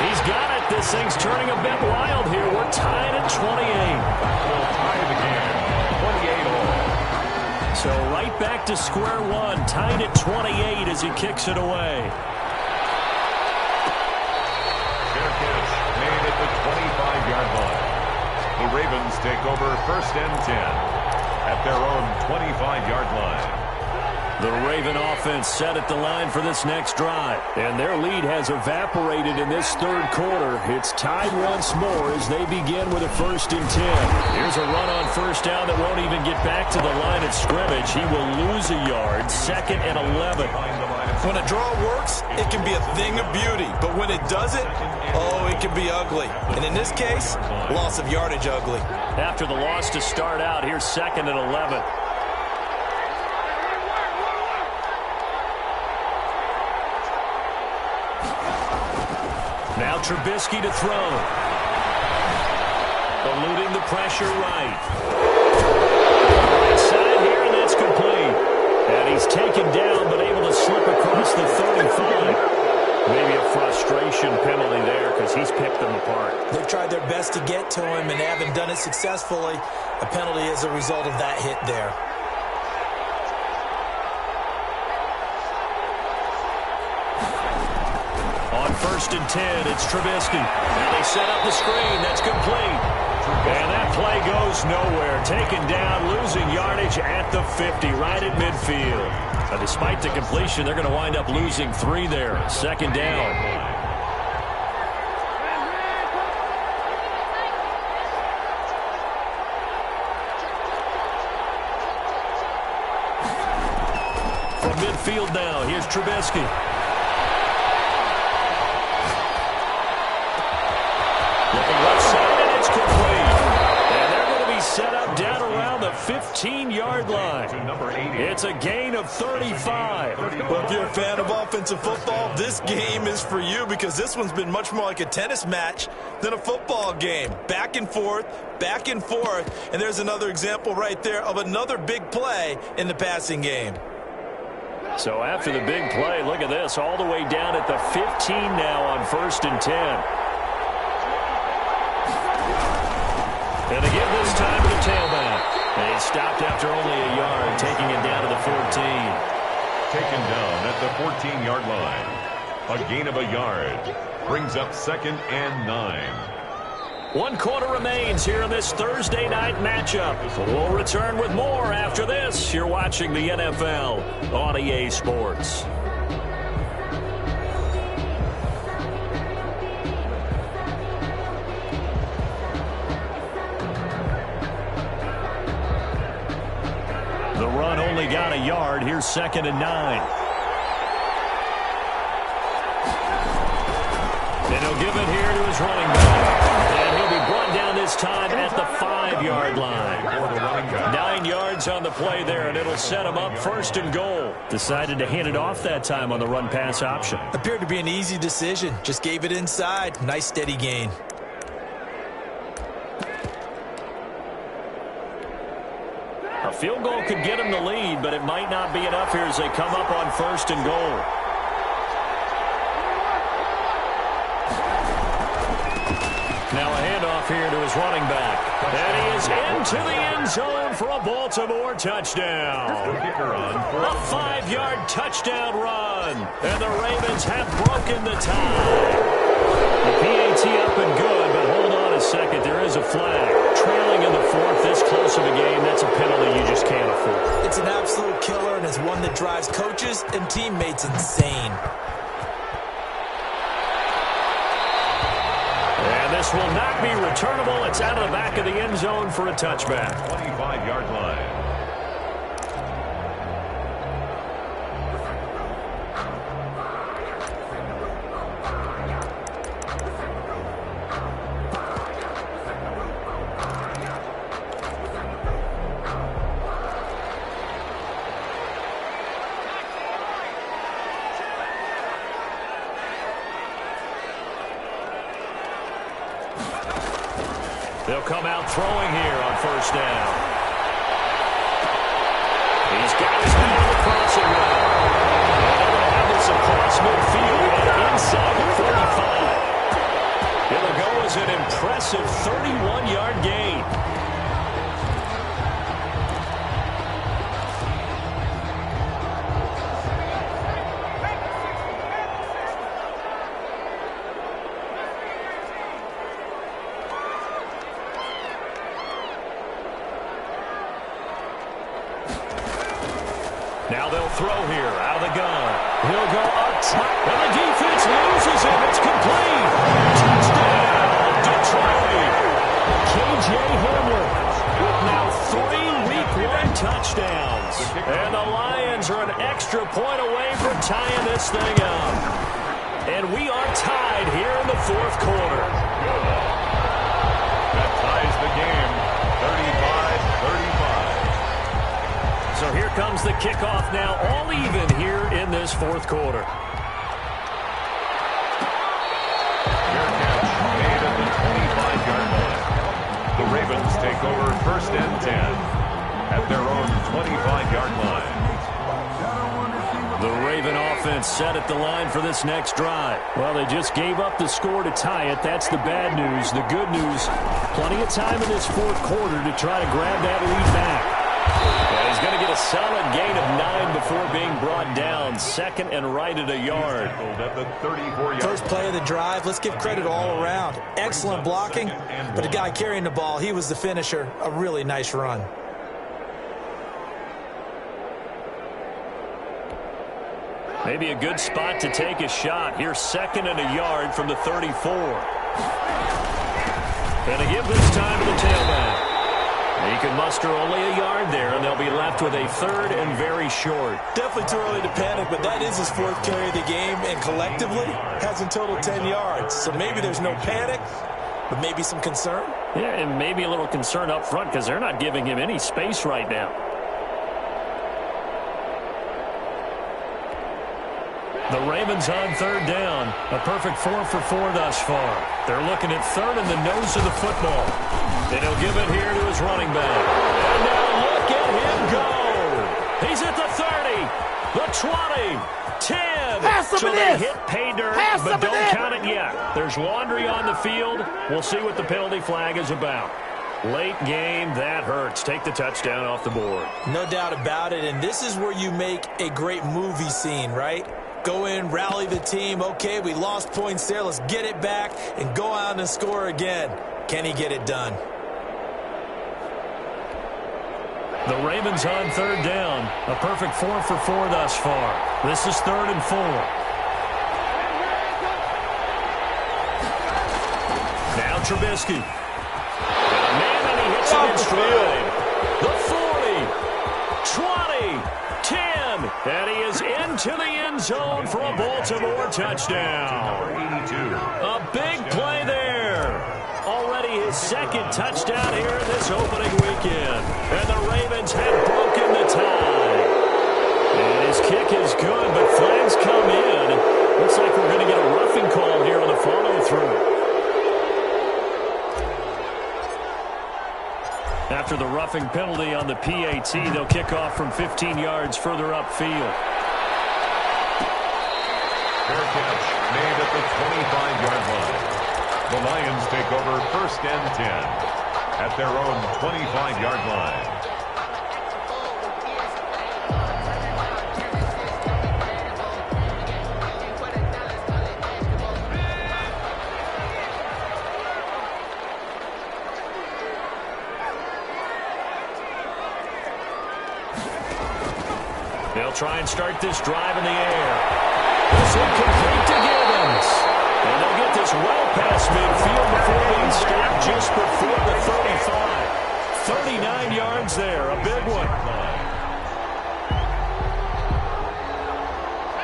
He's got it. This thing's turning a bit wild here. We're tied at 28. We'll tie it again. 28 all. So right back to square one. Tied at 28 as he kicks it away. Fair catch made at the 25-yard line. The Ravens take over 1st and 10 at their own 25-yard line. The Raven offense set at the line for this next drive. And their lead has evaporated in this third quarter. It's tied once more as they begin with a 1st and 10. Here's a run on 1st down that won't even get back to the line of scrimmage. He will lose a yard. 2nd and 11. When a draw works, it can be a thing of beauty. But when it doesn't, oh, it can be ugly. And in this case, loss of yardage ugly. After the loss to start out, here's 2nd and 11. Now Trubisky to throw. Eluding the pressure right. Right side here, and that's complete. And he's taken down, but able to slip across the 35. Maybe a frustration penalty there because he's picked them apart. They've tried their best to get to him, and they haven't done it successfully. A penalty as a result of that hit there. On 1st and 10, it's Trubisky. And they set up the screen. That's complete. And that play goes nowhere. Taken down, losing yardage at the 50, right at midfield. But despite the completion, they're going to wind up losing 3 there. 2nd down. From midfield now, here's Trubisky. Left side, and it's complete. And they're going to be set up down around the 15-yard line. It's a gain of 35. Well, if you're a fan of offensive football, this game is for you because this one's been much more like a tennis match than a football game. Back and forth, and there's another example right there of another big play in the passing game. So after the big play, look at this, all the way down at the 15 now on 1st and 10. And again this time to the tailback. And he stopped after only a yard, taking it down to the 14. Taken down at the 14-yard line. A gain of a yard. Brings up 2nd and 9. 1 quarter remains here in this Thursday night matchup. We'll return with more after this. You're watching the NFL on EA Sports. The run only got a yard. Here's 2nd and 9. And he'll give it here to his running back. And he'll be brought down this time at the 5-yard line. 9 yards on the play there, and it'll set him up 1st and goal. Decided to hand it off that time on the run-pass option. Appeared to be an easy decision. Just gave it inside. Nice steady gain. A field goal could get him the lead, but it might not be enough here as they come up on 1st and goal. Now a handoff here to his running back. And he is into the end zone for a Baltimore touchdown. A 5-yard touchdown run. And the Ravens have broken the tie. The PAT up and good, but hold on a second. There is a flag. Trailing in the 4th, this close of a game, that's a penalty you just can't afford. It's an absolute killer, and it's one that drives coaches and teammates insane. And this will not be returnable. It's out of the back of the end zone for a touchback. 25-yard line. They'll come out throwing here on 1st down. He's got his man on the crossing route. And they're going to have this across midfield and inside the 35. was an impressive 31-yard gain. Now they'll throw here out of the gun. He'll go up top, and the defense loses him. It's complete. Touchdown, Detroit. K.J. Hamler with now 3 Week 1 touchdowns. And the Lions are an extra point away from tying this thing up. And we are tied here in the 4th quarter. That ties the game, 35-35. So here comes the kickoff now, all even here in this 4th quarter. Fair catch made at the 25-yard line. The Ravens take over 1st and 10 at their own 25-yard line. The Raven offense set at the line for this next drive. Well, they just gave up the score to tie it. That's the bad news. The good news, plenty of time in this 4th quarter to try to grab that lead back. Yeah, he's going to get a solid gain of 9 before being brought down. 2nd and right at a yard. At the 34-yard First play of the drive, let's give credit all around. Excellent blocking, but the guy carrying the ball, he was the finisher. A really nice run. Maybe a good spot to take a shot. Here's 2nd and a yard from the 34. And a give this time to the tailback. He can muster only a yard there, and they'll be left with a 3rd and very short. Definitely too early to panic, but that is his 4th carry of the game, and collectively has in total 10 yards. So maybe there's no panic, but maybe some concern. Yeah, and maybe a little concern up front because they're not giving him any space right now. The Ravens on 3rd down. A perfect 4 for 4 thus far. They're looking at 3rd and the nose of the football. And he'll give it here to his running back. And now look at him go. He's at the 30, the 20, 10. So they hit pay dirt, but don't count it yet. There's laundry on the field. We'll see what the penalty flag is about. Late game, that hurts. Take the touchdown off the board. No doubt about it, and this is where you make a great movie scene, right? Go in, rally the team. Okay, we lost points there. Let's get it back and go out and score again. Can he get it done? The Ravens on 3rd down. A perfect 4 for 4 thus far. This is 3rd and 4. Now Trubisky. Man, and he hits it in stride. The 40, 20, 10. And he is into the end zone for a Baltimore touchdown. 82. A big play there. Already his 2nd touchdown here in this opening weekend. And the Ravens have broken the tie. And his kick is good, but flags come in. Looks like we're going to get a roughing call here on the follow-through. After the roughing penalty on the PAT, they'll kick off from 15 yards further upfield. Fair catch made at the 25-yard line. The Lions take over 1st and 10 at their own 25-yard line. They'll try and start this drive in the air. This incomplete to Gibbons. And they'll get this well past midfield before being stopped just before the 35. 39 yards there, a big one.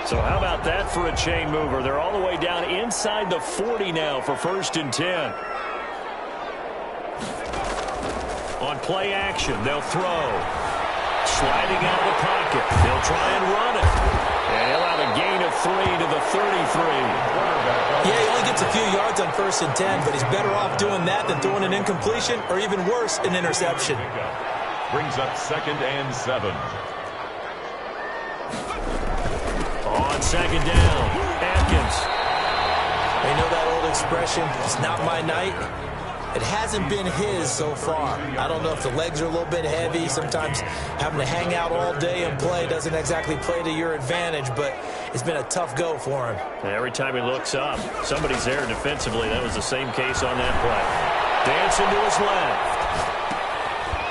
So how about that for a chain mover? They're all the way down inside the 40 now for 1st and 10. On play action, they'll throw. Sliding out of the pocket. They'll try and run it. And he'll have a gain of 3 to the 33. Yeah, he only gets a few yards on 1st and 10, but he's better off doing that than throwing an incompletion or even worse, an interception. Brings up 2nd and 7. On 2nd down, Atkins. They know that old expression, it's not my night. It hasn't been his so far. I don't know if the legs are a little bit heavy. Sometimes having to hang out all day and play doesn't exactly play to your advantage, but it's been a tough go for him. Every time he looks up, somebody's there defensively. That was the same case on that play. Dancing to his left.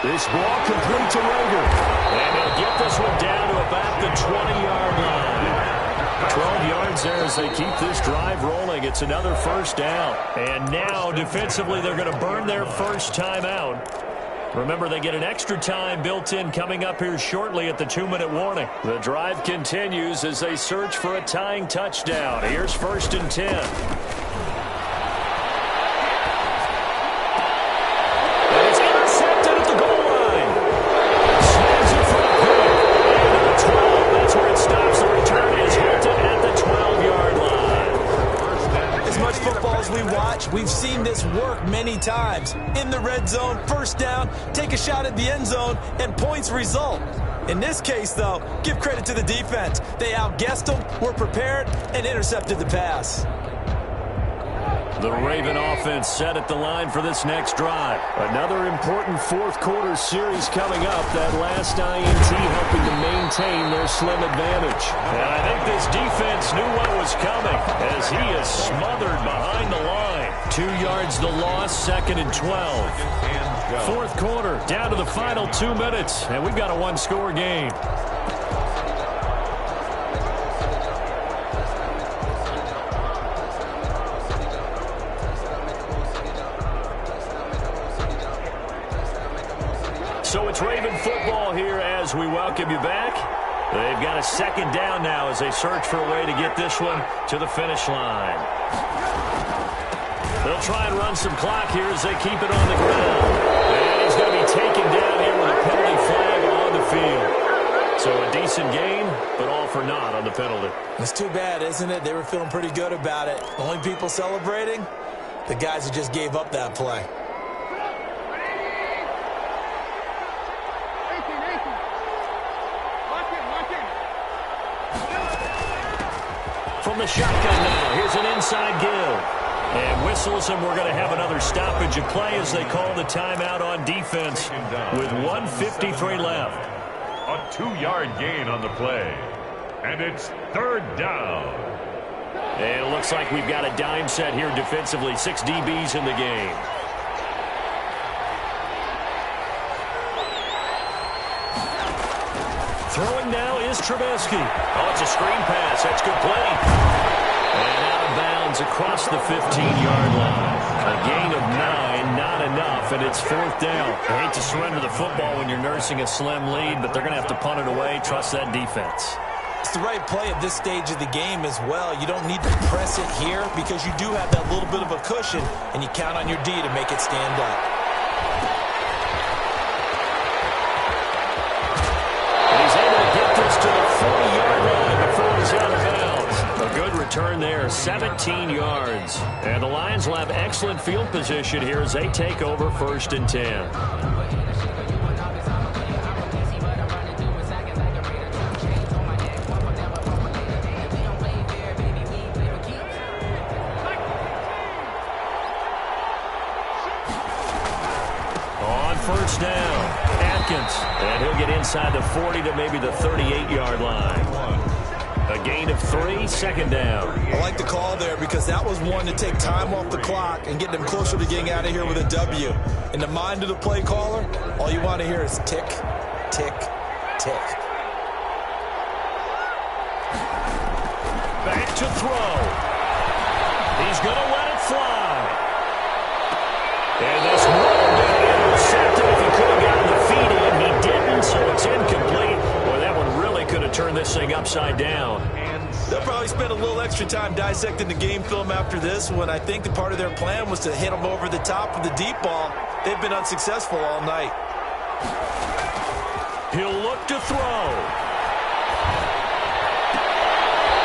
This ball complete to Rager. And he'll get this one down to about the 20-yard line. 12 yards there as they keep this drive rolling. It's another first down. And now, defensively, they're going to burn their first timeout. Remember, they get an extra time built in coming up here shortly at the 2-minute warning. The drive continues as they search for a tying touchdown. Here's 1st and 10. And it's intercepted at the goal line. Snags it for a pick. And the 12, that's where it stops. The return is Hilton at the 12-yard line. As much football as we watch, we've seen this work many times. In the red zone, first down, take a shot at the end zone, and points result. In this case, though, give credit to the defense. They outguessed them, were prepared, and intercepted the pass. The Raven offense set at the line for this next drive. Another important fourth-quarter series coming up. That last INT helping to maintain their slim advantage. And I think this defense knew what was coming as he is smothered behind the line. 2 yards the loss, 2nd and 12. Fourth quarter, down to the final 2 minutes, and we've got a one-score game. So it's Raven football here as we welcome you back. They've got a second down now as they search for a way to get this one to the finish line. They'll try and run some clock here as they keep it on the ground. And he's going to be taken down here with a penalty flag on the field. So a decent gain, but all for naught on the penalty. It's too bad, isn't it? They were feeling pretty good about it. Only people celebrating, the guys who just gave up that play. From the shotgun now, here's an inside give. And whistles, and we're going to have another stoppage of play as they call the timeout on defense with 1:53 left. A 2-yard gain on the play. And it's 3rd down. And it looks like we've got a dime set here defensively. 6 DBs in the game. Throwing now is Trubisky. Oh, it's a screen pass. That's complete. And out of bounds across the 15-yard line. A gain of 9, not enough, and it's 4th down. I hate to surrender the football when you're nursing a slim lead, but they're going to have to punt it away. Trust that defense. It's the right play at this stage of the game as well. You don't need to press it here because you do have that little bit of a cushion, and you count on your D to make it stand up. To the 40-yard line before he's out of bounds. A good return there, 17 yards. And the Lions will have excellent field position here as they take over 1st and 10. On 1st down. And he'll get inside the 40 to maybe the 38-yard line. A gain of 3, 2nd down. I like the call there because that was one to take time off the clock and get them closer to getting out of here with a W. In the mind of the play caller, all you want to hear is tick, tick, tick. Back to throw. He's going to let it fly. And this one intercepted. If he could have gotten the feet in, he didn't, so it's incomplete. Boy, that one really could have turned this thing upside down. They'll probably spend a little extra time dissecting the game film after this one. I think that part of their plan was to hit them over the top of the deep ball. They've been unsuccessful all night. He'll look to throw.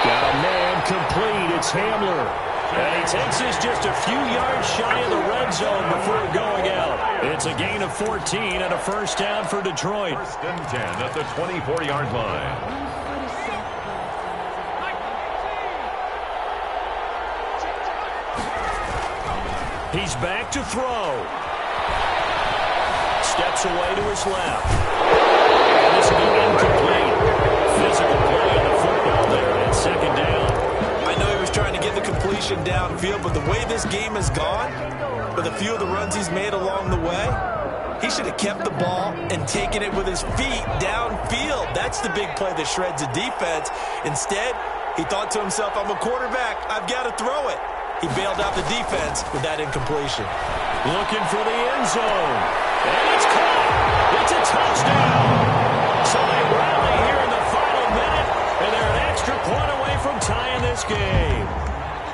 Got a man complete. It's Hamler. And he takes this just a few yards shy of the red zone before going out. It's a gain of 14 and a 1st down for Detroit. 1st and 10 at the 24-yard line. He's back to throw. Steps away to his left. And this will be incomplete. Physical play on the football there at second down. I know he was trying to get the completion downfield, but the way this game has gone, with a few of the runs he's made along the way, he should have kept the ball and taken it with his feet downfield. That's the big play that shreds a defense. Instead, he thought to himself, I'm a quarterback. I've got to throw it. He bailed out the defense with that incompletion. Looking for the end zone. And it's caught. It's a touchdown. So they rally here in the final minute, and they're an extra point away from tying this game.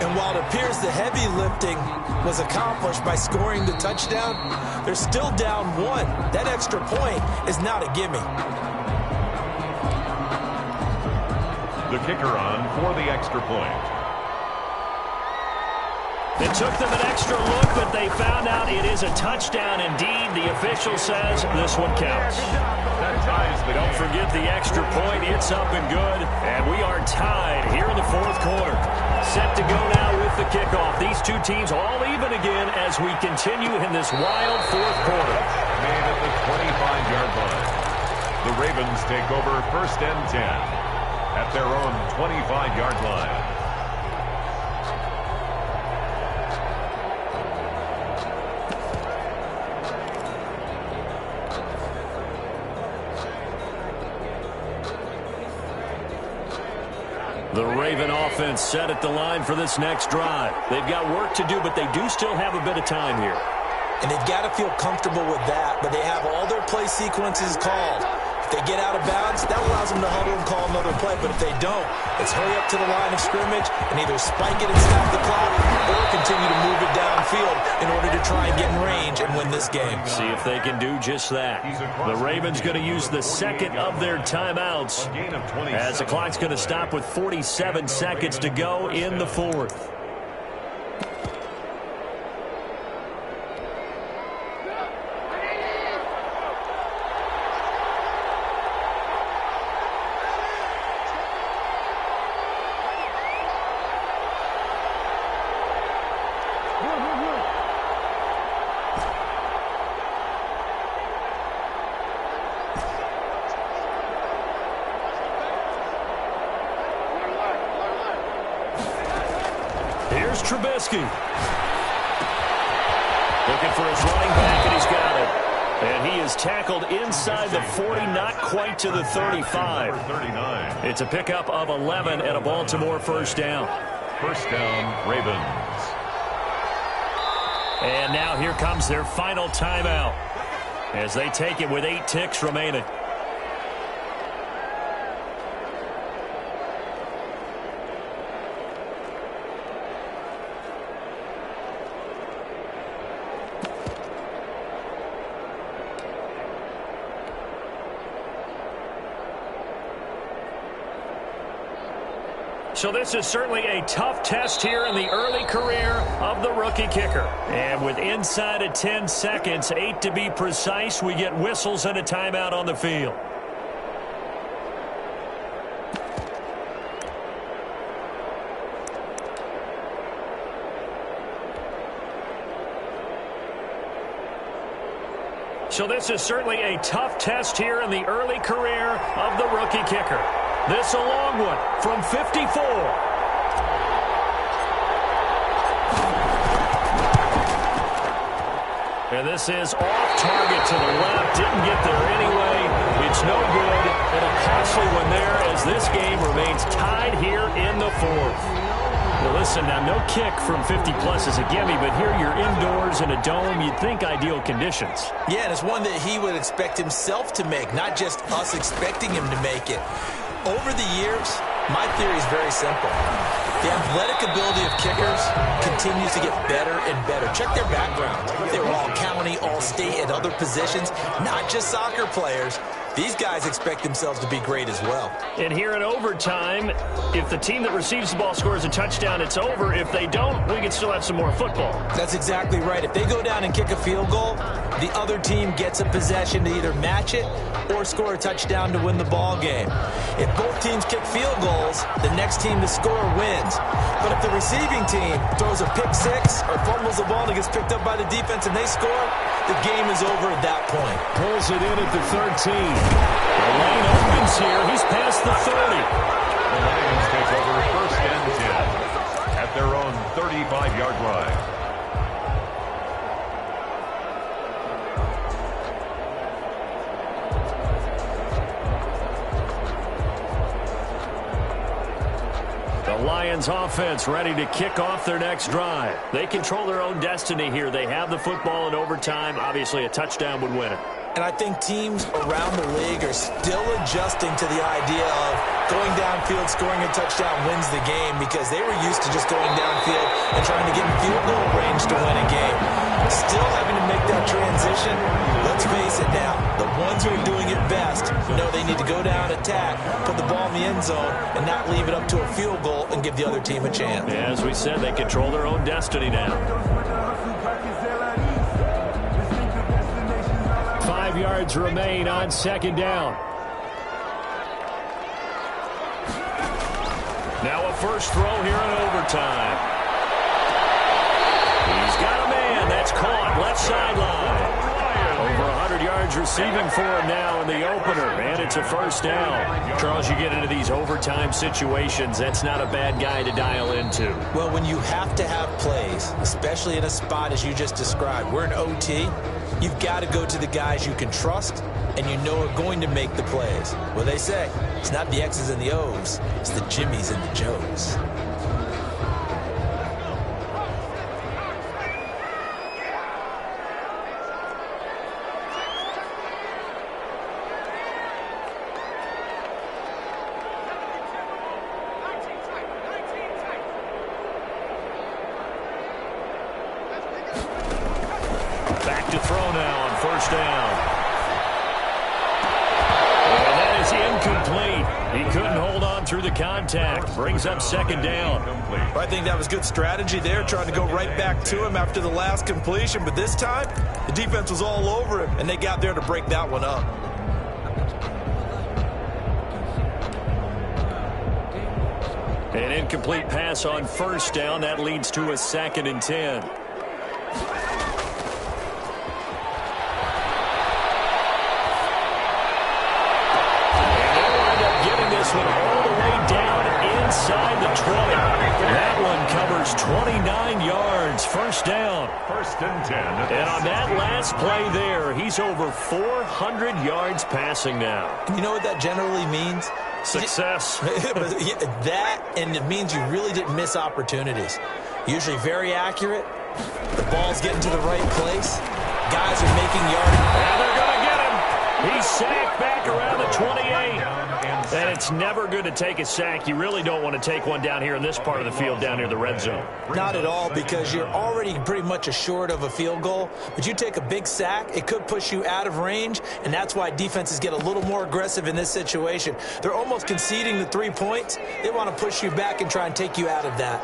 And while it appears the heavy lifting was accomplished by scoring the touchdown, they're still down 1. That extra point is not a gimme. The kicker on for the extra point. It took them an extra look, but they found out it is a touchdown indeed. The official says this one counts. Don't forget the extra point. It's up and good. And we are tied here in the fourth quarter. Set to go now with the kickoff. These two teams all even again as we continue in this wild fourth quarter. Made at the 25-yard line. The Ravens take over first and 10 at their own 25-yard line. The Raven offense set at the line for this next drive. They've got work to do, but they do still have a bit of time here. And they've got to feel comfortable with that, but they have all their play sequences called. If they get out of bounds, that allows them to huddle and call another play. But if they don't, it's hurry up to the line of scrimmage and either spike it and stop the clock or continue to move it downfield in order to try and get in range and win this game. See if they can do just that. The Ravens going to use the second of their timeouts as the clock's going to stop with 47 seconds to go in the fourth. Trubisky. Looking for his running back, and he's got it. And he is tackled inside the 40, not quite to the 35. It's a pickup of 11 and a Baltimore first down. First down, Ravens. And now here comes their final timeout as they take it with 8 ticks remaining. So this is certainly a tough test here in the early career of the rookie kicker. And with inside of 10 seconds, 8 to be precise, we get whistles and a timeout on the field. So this is certainly a tough test here in the early career of the rookie kicker. This a long one from 54. And this is off target to the left. Didn't get there anyway. It's no good. And a costly one there as this game remains tied here in the fourth. Well, listen, now no kick from 50-plus is a gimme, but here you're indoors in a dome. You'd think ideal conditions. Yeah, and it's one that he would expect himself to make, not just us expecting him to make it. Over the years, my theory is very simple. The athletic ability of kickers continues to get better and better. Check their backgrounds. They were all county, all state, at other positions, not just soccer players. these guys expect themselves to be great as well. And here in overtime, if the team that receives the ball scores a touchdown, it's over. If they don't, we can still have some more football. That's exactly right. If they go down and kick a field goal, the other team gets a possession to either match it or score a touchdown to win the ball game. If both teams kick field goals, the next team to score wins. But if the receiving team throws a pick six or fumbles the ball and it gets picked up by the defense and they score, the game is over at that point. Pulls it in at the 13. The lane opens here. He's past the 30. The Lions take over first and 10 at their own 35-yard line. The Lions offense ready to kick off their next drive. They control their own destiny here. They have the football in overtime. Obviously, a touchdown would win it. And I think teams around the league are still adjusting to the idea of going downfield, scoring a touchdown wins the game, because they were used to just going downfield and trying to get in field goal range to win a game. Still having to make that transition. Let's face it now, the ones who are doing it best know they need to go down, attack, put the ball in the end zone, and not leave it up to a field goal and give the other team a chance. Yeah, as we said, they control their own destiny now. 5 yards remain on second down. Now a first throw here in overtime. He's got a man. That's caught left sideline. Over 100 yards receiving for him now in the opener, and it's a first down. Charles, you get into these overtime situations, that's not a bad guy to dial into. Well, when you have to have plays, especially in a spot as you just described, we're in OT, you've got to go to the guys you can trust and you know are going to make the plays. Well, they say, it's not the X's and the O's, it's the Jimmys and the Joes. Back to throw now on first down. And that is incomplete. He couldn't hold on through the contact. Brings up second down. I think that was good strategy there, trying to go right back to him after the last completion. But this time, the defense was all over him, and they got there to break that one up. An incomplete pass on first down. That leads to a 2nd and 10. All the way down inside the 20. That one covers 29 yards. First down. First and 10. And on that last play there, he's over 400 yards passing now. You know what that generally means? Success. That, and it means you really didn't miss opportunities. Usually very accurate. The ball's getting to the right place. Guys are making yards. And they're going to get him. He's sacked back around the 28. And it's never good to take a sack. You really don't want to take one down here in this part of the field, down near the red zone. Not at all, because you're already pretty much assured of a field goal. But you take a big sack, it could push you out of range, and that's why defenses get a little more aggressive in this situation. They're almost conceding the 3 points. They want to push you back and try and take you out of that.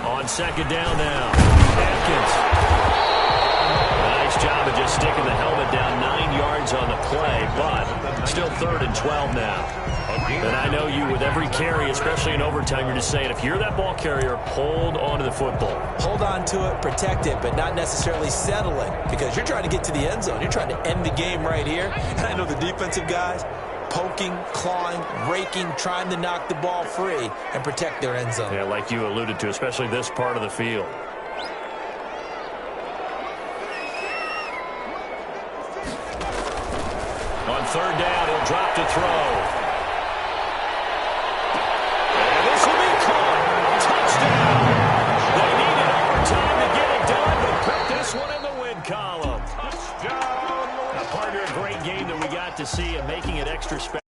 On second down now. Atkins. Nice job of just sticking the helmet down 9 yards on the play, but still 3rd and 12 now. And I know you, with every carry, especially in overtime, you're just saying, if you're that ball carrier, hold on to the football. Hold on to it, protect it, but not necessarily settling, because you're trying to get to the end zone. You're trying to end the game right here. And I know the defensive guys, poking, clawing, raking, trying to knock the ball free and protect their end zone. Yeah, like you alluded to, especially this part of the field. On third down, he'll drop to throw. And this will be caught. Touchdown. They needed overtime to get it done, but put this one in the win column. Touchdown. A partner, a great game that we got to see, and making it extra special.